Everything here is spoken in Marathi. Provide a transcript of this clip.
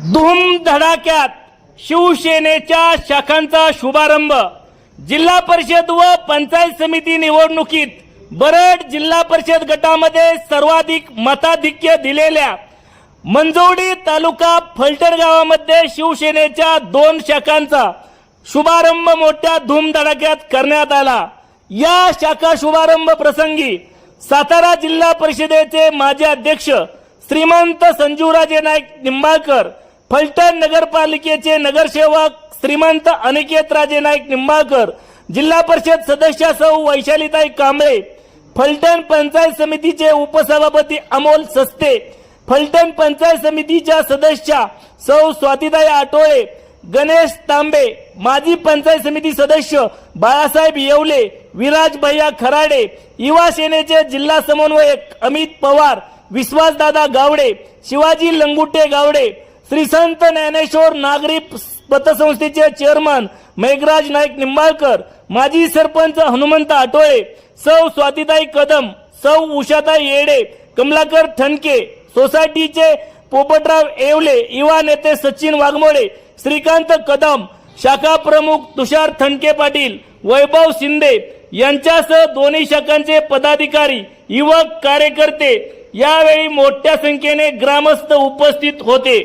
धूम धडाक्यात शिवसेनेच्या शाखांचा शुभारंभ। जिल्हा परिषद व पंचायत समिती निवडणुकीत बरड जिल्हा परिषद गटामध्ये सर्वाधिक मताधिक्य दिलेल्या मंजोडी तालुका फलटण गावामध्ये शिवसेनेच्या 2 शाखांचा शुभारंभ मोठ्या धूमधडाक्यात करण्यात आला। या शाखा शुभारंभ प्रसंगी सातारा जिल्हा परिषदेचे माजी अध्यक्ष श्रीमंत संजूराजे नाईक निंबाळकर, फलटण नगरपालिकेचे नगरसेवक श्रीमंत अनिकेतराजे नाईक निंबाळकर, जिल्हा परिषद सदस्य सौ वैशालीताई कांबळे, फलटण पंचायत समितीचे उपसभापती अमोल सस्ते, फलटण पंचायत समितीच्या सदस्या सौ स्वातीताई आटोळे, गणेश तांबे, माजी पंचायत समिती सदस्य बाळासाहेब येवले, विराज भैया खराडे, युवा सेनेचे जिल्हा समन्वयक अमित पवार, विश्वासदादा गावडे, शिवाजी लंगुटे गावडे, श्री संत ज्ञानेश्वर नागरी पतसंस्थेचे चेअरमन मेघराज नाईक निंबाळकर, माजी सरपंच हनुमंत आटोळे, सौ स्वातीताई कदम, सौ उषाताई येडे, कमलाकर ठणके, सोसायटीचे पोपटराव येवले, युवा नेते सचिन वाघमोडे, श्रीकांत कदम, शाखा प्रमुख तुषार ठणके पाटील, वैभव शिंदे यांच्यासह दोन्ही शाखांचे पदाधिकारी, युवक कार्यकर्ते यावेळी मोठ्या संख्येने ग्रामस्थ उपस्थित होते।